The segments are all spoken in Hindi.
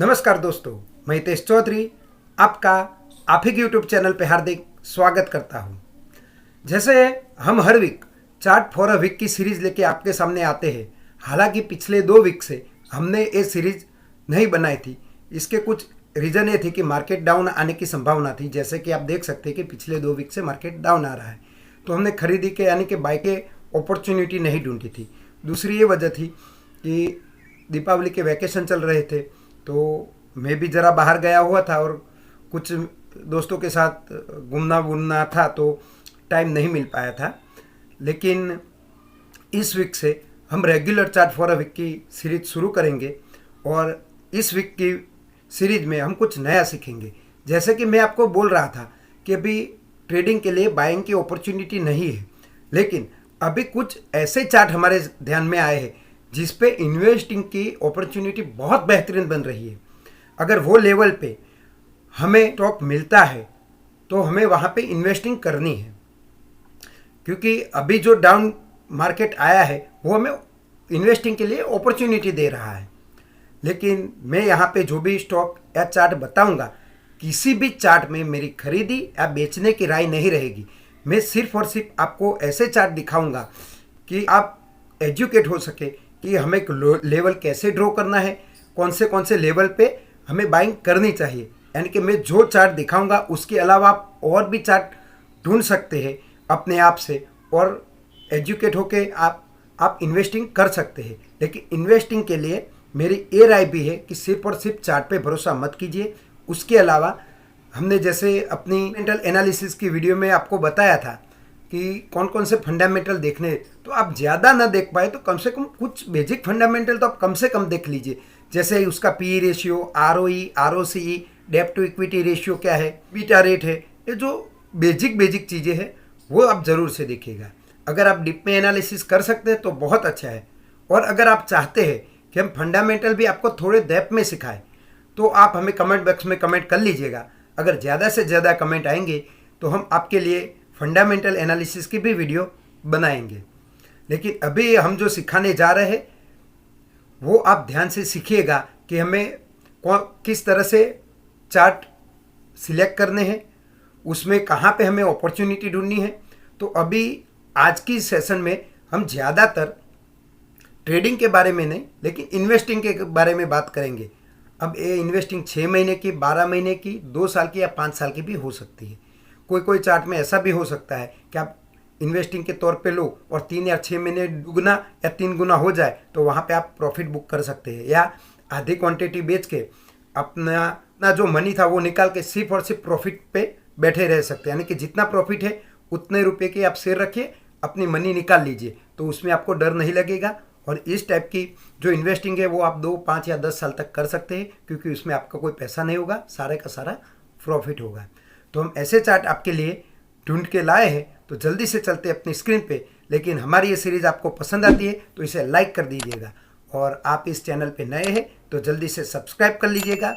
नमस्कार दोस्तों, मैं हितेश चौधरी आपका आप ही के यूट्यूब चैनल पे हार्दिक स्वागत करता हूं। जैसे हम हर week chart for a week की सीरीज लेके आपके सामने आते हैं। हालांकि पिछले 2 वीक से हमने ये सीरीज नहीं बनाई थी। इसके कुछ रीज़न ये थे कि मार्केट डाउन आने की संभावना थी। जैसे कि आप देख सकते हैं कि पिछले 2 वीक से मार्केट डाउन आ रहा है, तो हमने खरीदी के यानी कि बाय के अपॉर्चुनिटी नहीं ढूंढी थी। दूसरी ये वजह थी कि दीपावली के वैकेशन चल रहे थे, तो मैं भी ज़रा बाहर गया हुआ था और कुछ दोस्तों के साथ घूमना था, तो टाइम नहीं मिल पाया था। लेकिन इस वीक से हम regular chart for a week की सीरीज शुरू करेंगे और इस वीक की सीरीज में हम कुछ नया सीखेंगे। जैसे कि मैं आपको बोल रहा था कि अभी ट्रेडिंग के लिए बाइंग की अपॉर्चुनिटी नहीं है, लेकिन अभी कुछ ऐसे चार्ट हमारे ध्यान में आए हैं जिस पे इन्वेस्टिंग की अपॉर्चुनिटी बहुत बेहतरीन बन रही है। अगर वो लेवल पे हमें स्टॉक मिलता है तो हमें वहाँ पे इन्वेस्टिंग करनी है, क्योंकि अभी जो डाउन मार्केट आया है वो हमें इन्वेस्टिंग के लिए अपॉर्चुनिटी दे रहा है। लेकिन मैं यहाँ पे जो भी स्टॉक या चार्ट बताऊँगा, किसी भी चार्ट में मेरी खरीदी या बेचने की राय नहीं रहेगी। मैं सिर्फ और सिर्फ आपको ऐसे चार्ट दिखाऊंगा कि आप एजुकेट हो सके कि हमें लेवल कैसे ड्रॉ करना है, कौन से लेवल पे हमें बाइंग करनी चाहिए। यानी कि मैं जो चार्ट दिखाऊंगा उसके अलावा आप और भी चार्ट ढूंढ सकते हैं अपने आप से और एजुकेट होके आप इन्वेस्टिंग कर सकते हैं। लेकिन इन्वेस्टिंग के लिए मेरी ये राय भी है कि सिर्फ और सिर्फ चार्ट पे भरोसा मत कीजिए। उसके अलावा हमने जैसे अपनी फंडामेंटल एनालिसिस की वीडियो में आपको बताया था कि कौन कौन से फंडामेंटल देखने, तो आप ज़्यादा ना देख पाए तो कम से कम कुछ बेसिक फंडामेंटल तो आप कम से कम देख लीजिए। जैसे उसका पी रेशियो, ROE, ROCE, डेब्ट टू इक्विटी रेशियो क्या है, बीटा रेट है, ये जो बेसिक चीज़ें हैं वो आप ज़रूर से देखिएगा। अगर आप डीप में एनालिसिस कर सकते हैं तो बहुत अच्छा है। और अगर आप चाहते हैं कि हम फंडामेंटल भी आपको थोड़े डेप्थ में सिखाएं तो आप हमें कमेंट बॉक्स में कमेंट कर लीजिएगा। अगर ज़्यादा से ज़्यादा कमेंट आएंगे तो हम आपके लिए फंडामेंटल एनालिसिस की भी वीडियो बनाएंगे। लेकिन अभी हम जो सिखाने जा रहे हैं वो आप ध्यान से सीखिएगा कि हमें किस तरह से चार्ट सिलेक्ट करने हैं, उसमें कहाँ पे हमें अपॉर्चुनिटी ढूंढनी है। तो अभी आज की सेशन में हम ज़्यादातर ट्रेडिंग के बारे में नहीं, लेकिन इन्वेस्टिंग के बारे में बात करेंगे। अब ये इन्वेस्टिंग 6 महीने की, 12 महीने की, 2 साल की या 5 साल की भी हो सकती है। कोई चार्ट में ऐसा भी हो सकता है कि आप इन्वेस्टिंग के तौर पे लो और 3 या 6 महीने दुगना या 3 गुना हो जाए तो वहाँ पे आप प्रॉफिट बुक कर सकते हैं, या आधी क्वांटिटी बेच के अपना जो मनी था वो निकाल के सिर्फ और सिर्फ प्रॉफिट पे बैठे रह सकते हैं। यानी कि जितना प्रॉफिट है उतने रुपये के आप शेयर रखिए, अपनी मनी निकाल लीजिए, तो उसमें आपको डर नहीं लगेगा। और इस टाइप की जो इन्वेस्टिंग है वो आप 2, 5 या 10 साल तक कर सकते हैं, क्योंकि उसमें आपका कोई पैसा नहीं होगा, सारे का सारा प्रॉफिट होगा। तो हम ऐसे चार्ट आपके लिए ढूंढ के लाए हैं, तो जल्दी से चलते हैं अपनी स्क्रीन पे। लेकिन हमारी ये सीरीज़ आपको पसंद आती है तो इसे लाइक कर दीजिएगा, और आप इस चैनल पे नए हैं तो जल्दी से सब्सक्राइब कर लीजिएगा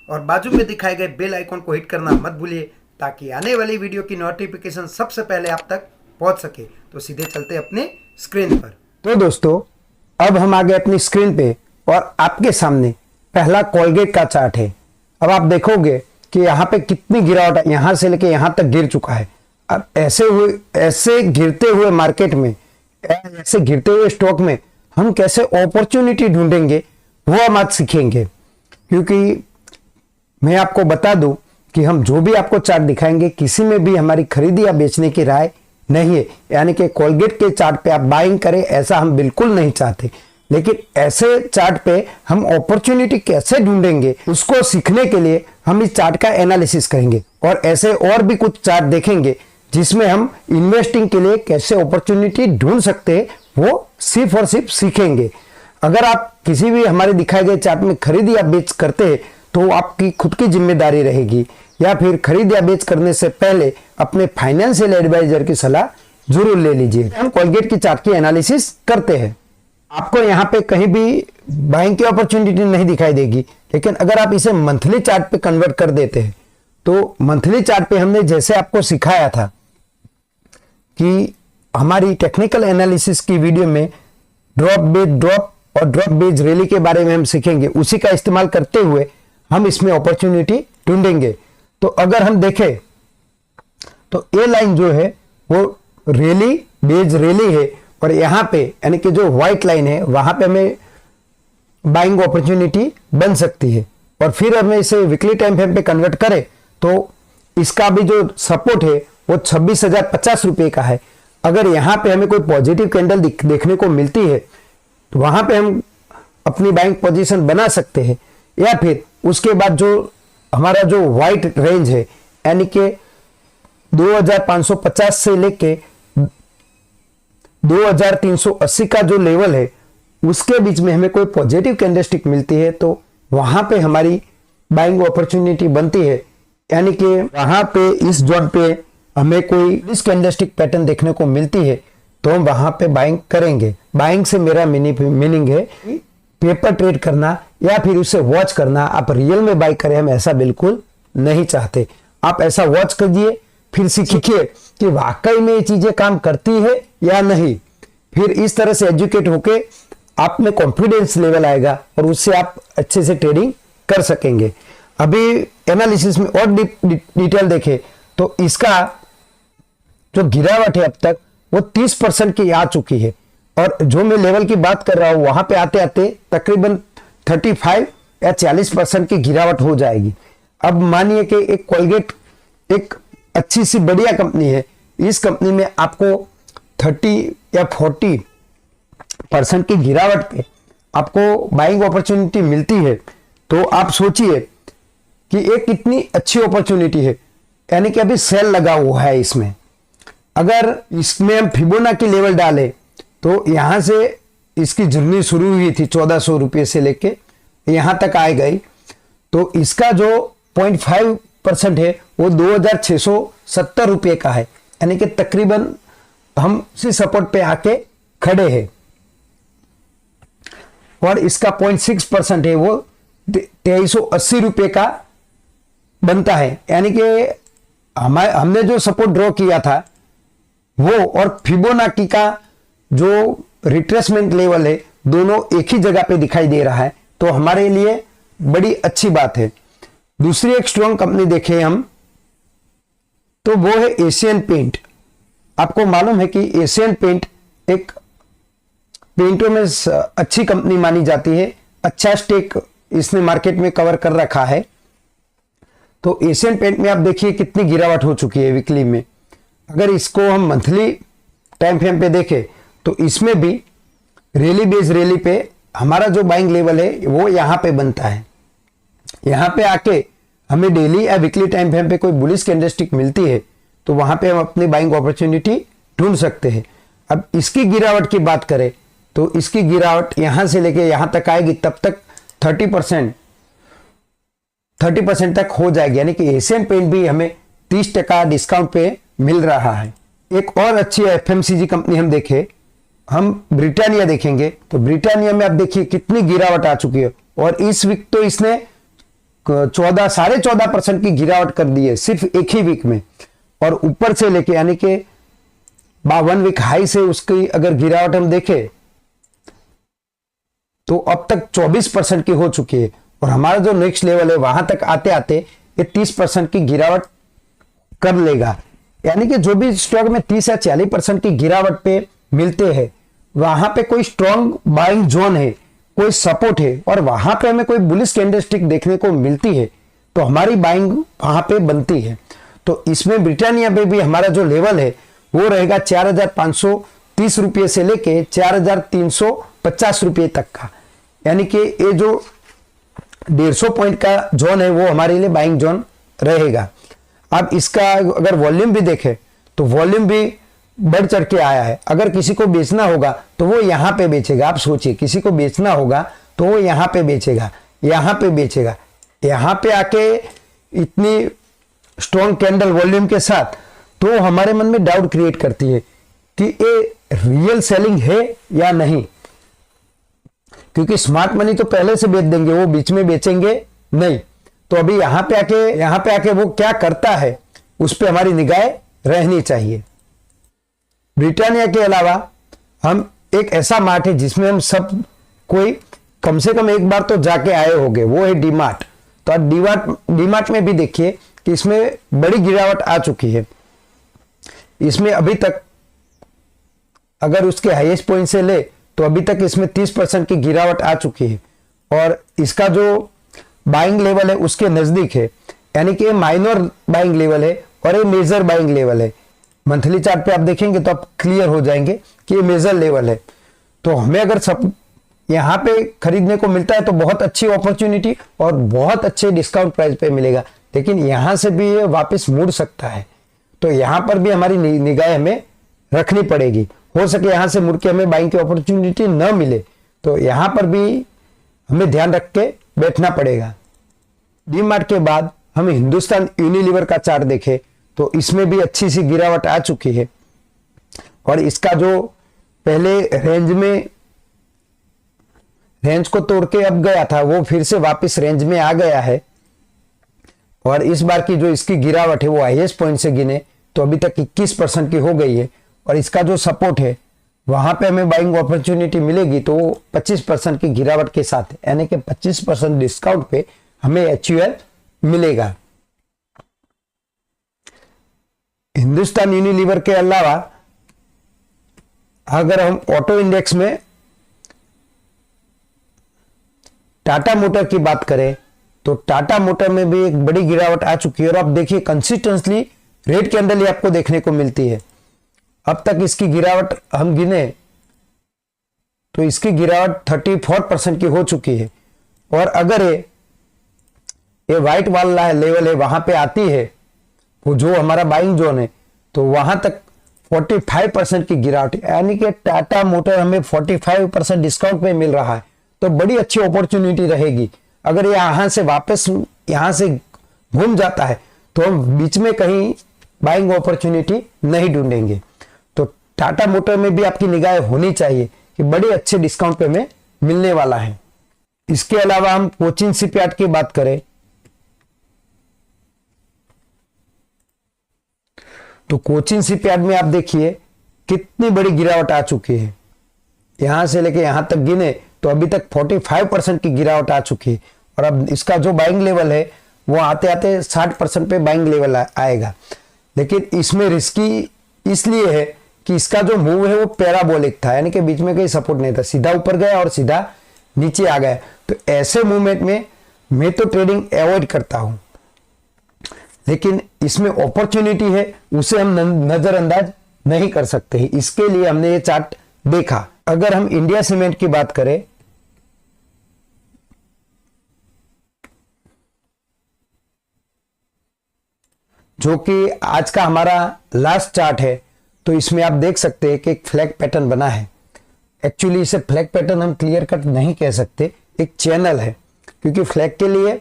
और बाजू में दिखाए गए बेल आइकॉन को हिट करना मत भूलिए, ताकि आने वाली वीडियो की नोटिफिकेशन सबसे पहले आप तक पहुँच सके। तो सीधे चलते अपने स्क्रीन पर। तो दोस्तों, अब हम आ गए अपनी स्क्रीन पे और आपके सामने पहला कोलगेट का चार्ट है। अब आप देखोगे कि यहाँ पे कितनी गिरावट है, यहाँ से लेके यहाँ तक गिर चुका है। अब ऐसे गिरते हुए मार्केट में, ऐसे गिरते हुए स्टॉक में हम कैसे अपॉर्चुनिटी ढूंढेंगे वो हम आज सीखेंगे। क्योंकि मैं आपको बता दूं कि हम जो भी आपको चार्ट दिखाएंगे, किसी में भी हमारी खरीदी या बेचने की राय नहीं है। यानी कि कोलगेट के चार्ट पे आप बाइंग करें ऐसा हम बिल्कुल नहीं चाहते। लेकिन ऐसे चार्ट पे हम अपॉर्चुनिटी कैसे ढूंढेंगे उसको सीखने के लिए हम इस चार्ट का एनालिसिस करेंगे, और ऐसे और भी कुछ चार्ट देखेंगे जिसमें हम इन्वेस्टिंग के लिए कैसे अपॉर्चुनिटी ढूंढ सकते हैं वो सिर्फ और सिर्फ सीखेंगे। अगर आप किसी भी हमारे दिखाए गए चार्ट में खरीद या बेच करते हैं तो आपकी खुद की जिम्मेदारी रहेगी, या फिर खरीद या बेच करने से पहले अपने फाइनेंशियल एडवाइजर की सलाह जरूर ले लीजिए। हम कोलगेट की चार्ट की एनालिसिस करते हैं। आपको यहाँ पे कहीं भी बाइंग की अपॉर्चुनिटी नहीं दिखाई देगी, लेकिन अगर आप इसे मंथली चार्ट पे कन्वर्ट कर देते हैं तो मंथली चार्ट पे हमने जैसे आपको सिखाया था कि हमारी टेक्निकल एनालिसिस की वीडियो में ड्रॉप बेस्ड ड्रॉप और ड्रॉप बेस्ड रैली के बारे में हम सीखेंगे, उसी का इस्तेमाल करते हुए हम इसमें अपॉर्चुनिटी ढूंढेंगे। तो अगर हम देखें तो ये लाइन जो है वो रैली बेज रैली है, और यहाँ पे यानी कि जो व्हाइट लाइन है वहां पे हमें बाइंग अपॉर्चुनिटी बन सकती है। और फिर हमें इसे वीकली टाइम फ्रेम पे कन्वर्ट करें तो इसका भी जो सपोर्ट है वो 26,050 रुपये का है। अगर यहाँ पे हमें कोई पॉजिटिव कैंडल देखने को मिलती है तो वहां पे हम अपनी बाइंग पोजीशन बना सकते हैं, या फिर उसके बाद जो हमारा जो व्हाइट रेंज है यानी कि 2550 से लेके 2380 का जो लेवल है उसके बीच में हमें कोई पॉजिटिव कैंडलस्टिक मिलती है तो वहां पे हमारी बाइंग अपॉर्चुनिटी बनती है। यानी कि वहां पे इस जोन पे हमें कोई इस कैंडलस्टिक पैटर्न देखने को मिलती है तो हम वहां पे बाइंग करेंगे। बाइंग से मेरा मीनिंग है पेपर ट्रेड करना या फिर उसे वॉच करना। आप रियल में बाई करें हम ऐसा बिल्कुल नहीं चाहते। आप ऐसा वॉच करिए, फिर सीखिए कि वाकई में ये चीजें काम करती है या नहीं। फिर इस तरह से एजुकेट होके आप में कॉन्फिडेंस लेवल आएगा और उससे आप अच्छे से ट्रेडिंग कर सकेंगे। अभी एनालिसिस में और डिटेल देखें तो इसका जो गिरावट है अब तक वो 30% की आ चुकी है, और जो मैं लेवल की बात कर रहा हूं वहां पे आते आते तकरीबन 35 या 40% की गिरावट हो जाएगी। अब मानिए कि एक कोलगेट एक अच्छी सी बढ़िया कंपनी है, इस कंपनी में आपको 30 या 40% की गिरावट पे आपको बाइंग अपॉर्चुनिटी मिलती है तो आप सोचिए कि एक कितनी अच्छी अपॉर्चुनिटी है। यानी कि अभी सेल लगा हुआ है इसमें। अगर इसमें हम फिबोनाची लेवल डालें तो यहां से इसकी जर्नी शुरू हुई थी 1400 रुपये से लेके यहां तक आ गई, तो इसका जो 0.5% है वो 2670 रुपये का है। यानी कि तकरीबन हम इसी सपोर्ट पे आके खड़े हैं, और इसका 0.6% है वो 2380 रुपये का बनता है। यानी कि हमने जो सपोर्ट ड्रॉ किया था वो और फिबोनाची का जो रिट्रेसमेंट लेवल है दोनों एक ही जगह पे दिखाई दे रहा है, तो हमारे लिए बड़ी अच्छी बात है। दूसरी एक स्ट्रॉन्ग कंपनी देखें हम तो वो है एशियन पेंट। आपको मालूम है कि एशियन पेंट एक पेंटों में अच्छी कंपनी मानी जाती है, अच्छा स्टेक इसने मार्केट में कवर कर रखा है। तो एशियन पेंट में आप देखिए कितनी गिरावट हो चुकी है वीकली में। अगर इसको हम मंथली टाइम फ्रेम पे देखें तो इसमें भी रैली बेस रैली पे हमारा जो बाइंग लेवल है वो यहां पे बनता है। यहां पे आके हमें डेली या वीकली टाइम फ्रेम पे कोई बुलिश कैंडलस्टिक मिलती है तो वहां पे हम अपनी बाइंग अपॉर्चुनिटी ढूंढ सकते हैं। अब इसकी गिरावट की बात करें तो इसकी गिरावट यहां से लेके यहां तक आएगी, तब तक 30% तक हो जाएगी। यानी कि एशियन पेंट भी हमें 30% डिस्काउंट पे मिल रहा है। एक और अच्छी एफएमसीजी कंपनी हम देखें, हम ब्रिटानिया देखेंगे तो ब्रिटानिया में आप देखिए कितनी गिरावट आ चुकी है, और इस वीक तो इसने 14.5% की गिरावट कर दी है सिर्फ एक ही वीक में। और ऊपर से लेके यानी कि 1 वीक हाई से उसकी अगर गिरावट हम देखें तो अब तक 24% की हो चुकी है, और हमारा जो नेक्स्ट लेवल है वहां तक आते आते ये 30% की गिरावट कर लेगा। यानी कि जो भी स्टॉक में 30 या 40% की गिरावट पे मिलते हैं वहां पे कोई स्ट्रॉन्ग बाइंग जोन है, कोई सपोर्ट है, और वहां पे हमें कोई बुलिश कैंडलस्टिक देखने को मिलती है तो हमारी बाइंग वहां पे बनती है। तो इसमें ब्रिटानिया पे भी हमारा जो लेवल है वो रहेगा 4530 रुपये से लेके 4350 रुपये तक का। यानी कि ये जो 150 पॉइंट का जोन है वो हमारे लिए बाइंग जोन रहेगा। अब इसका अगर वॉल्यूम भी देखें तो वॉल्यूम भी बढ़ चढ़ के आया है। अगर किसी को बेचना होगा तो वो यहां पे बेचेगा। आप सोचिए किसी को बेचना होगा तो वो यहां पे बेचेगा, यहां पे बेचेगा। यहां पे आके इतनी स्ट्रॉन्ग कैंडल वॉल्यूम के साथ तो हमारे मन में डाउट क्रिएट करती है कि ये रियल सेलिंग है या नहीं, क्योंकि स्मार्ट मनी तो पहले से बेच देंगे, वो बीच में बेचेंगे नहीं। तो अभी यहां पे आके वो क्या करता है उस पर हमारी निगाह रहनी चाहिए। ब्रिटानिया के अलावा हम एक ऐसा मार्ट है जिसमें हम सब कोई कम से कम एक बार तो जाके आए होंगे, वो है डीमार्ट। तो आप डीमार्ट में भी देखिए कि इसमें बड़ी गिरावट आ चुकी है। इसमें अभी तक अगर उसके हाईएस्ट पॉइंट से ले तो अभी तक इसमें 30% की गिरावट आ चुकी है और इसका जो बाइंग लेवल है उसके नजदीक है, यानी कि माइनर बाइंग लेवल है और ये मेजर बाइंग लेवल है। मंथली चार्ट पे आप देखेंगे तो आप क्लियर हो जाएंगे कि ये मेजर लेवल है। तो हमें अगर सब यहाँ पे खरीदने को मिलता है तो बहुत अच्छी अपॉर्चुनिटी और बहुत अच्छे डिस्काउंट प्राइस पे मिलेगा, लेकिन यहाँ से भी ये वापस मुड़ सकता है। तो यहाँ पर भी हमारी निगाह हमें रखनी पड़ेगी। हो सके यहाँ से मुड़ के हमें बाइंग की अपॉर्चुनिटी न मिले, तो यहाँ पर भी हमें ध्यान रख के बैठना पड़ेगा। डीमार्ट के बाद हम हिंदुस्तान यूनिलीवर का चार्ट देखें तो इसमें भी अच्छी सी गिरावट आ चुकी है और इसका जो पहले रेंज को तोड़ के अब गया था वो फिर से वापस रेंज में आ गया है और इस बार की जो इसकी गिरावट है वो हाईएस्ट पॉइंट से गिने तो अभी तक 21% की हो गई है और इसका जो सपोर्ट है वहां पे हमें बाइंग अपॉर्चुनिटी मिलेगी तो 25% की गिरावट के साथ, यानी कि 25% डिस्काउंट पे हमें HUL मिलेगा। हिंदुस्तान यूनिलीवर के अलावा अगर हम ऑटो इंडेक्स में टाटा मोटर की बात करें तो टाटा मोटर में भी एक बड़ी गिरावट आ चुकी है और आप देखिए कंसिस्टेंटली रेड कैंडल ही आपको देखने को मिलती है। अब तक इसकी गिरावट हम गिने तो इसकी गिरावट 34% की हो चुकी है और अगर ये व्हाइट वाला लेवल है वहां पे आती है वो जो हमारा बाइंग जोन है तो वहां तक 45% की गिरावट, यानी कि टाटा मोटर हमें 45% डिस्काउंट पे मिल रहा है तो बड़ी अच्छी अपॉर्चुनिटी रहेगी। अगर ये यहां से वापस यहां से घूम जाता है तो हम बीच में कहीं बाइंग अपॉर्चुनिटी नहीं ढूंढेंगे। तो टाटा मोटर में भी आपकी निगाह होनी चाहिए कि बड़े अच्छे डिस्काउंट पे हमें मिलने वाला है। इसके अलावा हम कोचिन शिपयार्ड की बात करें तो कोचिन शिपयार्ड में आप देखिए कितनी बड़ी गिरावट आ चुकी है। यहां से लेके यहां तक गिने तो अभी तक 45% की गिरावट आ चुकी है और अब इसका जो बाइंग लेवल है वो आते आते 60% पे बाइंग लेवल आएगा। लेकिन इसमें रिस्की इसलिए है कि इसका जो मूव है वो पैराबोलिक था, यानी कि बीच में कहीं सपोर्ट नहीं था, सीधा ऊपर गया और सीधा नीचे आ गया। तो ऐसे मूवमेंट में मैं तो ट्रेडिंग अवॉइड करता हूं, लेकिन इसमें अपॉर्चुनिटी है उसे हम नजरअंदाज नहीं कर सकते। इसके लिए हमने ये चार्ट देखा। अगर हम इंडिया सीमेंट की बात करें जो कि आज का हमारा लास्ट चार्ट है तो इसमें आप देख सकते हैं कि एक फ्लैग पैटर्न बना है। एक्चुअली इसे फ्लैग पैटर्न हम क्लियर कट नहीं कह सकते, एक चैनल है, क्योंकि फ्लैग के लिए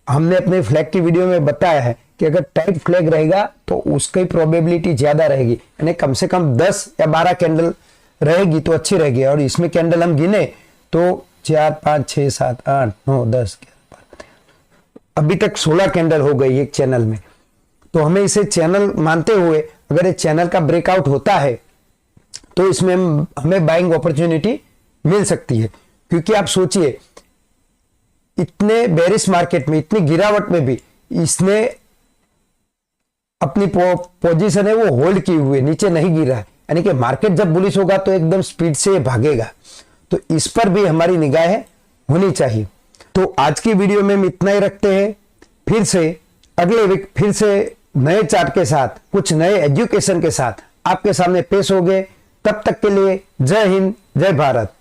हमने अपने फ्लैग की वीडियो में बताया है कि अगर टाइट फ्लैग रहेगा तो उसकी प्रोबेबिलिटी ज्यादा रहेगी, यानी कम से कम 10 या 12 कैंडल रहेगी तो अच्छी रहेगी। और इसमें कैंडल हम गिने तो 4 5 6 7 8 9 10 अभी तक 16 कैंडल हो गई एक चैनल में। तो हमें इसे चैनल मानते हुए अगर ये चैनल का ब्रेकआउट होता है तो इसमें हमें बाइंग अपॉर्चुनिटी मिल सकती है। क्योंकि आप सोचिए इतने बेरिश मार्केट में, इतनी गिरावट में भी इसने अपनी पोजीशन है वो होल्ड की हुई, नीचे नहीं गिरा है, यानी कि मार्केट जब बुलिश होगा तो एकदम स्पीड से भागेगा। तो इस पर भी हमारी निगाह होनी चाहिए। तो आज की वीडियो में हम इतना ही रखते हैं। फिर से अगले वीक फिर से नए चार्ट के साथ, कुछ नए एजुकेशन के साथ आपके सामने पेश हो गए। तब तक के लिए जय हिंद, जय भारत।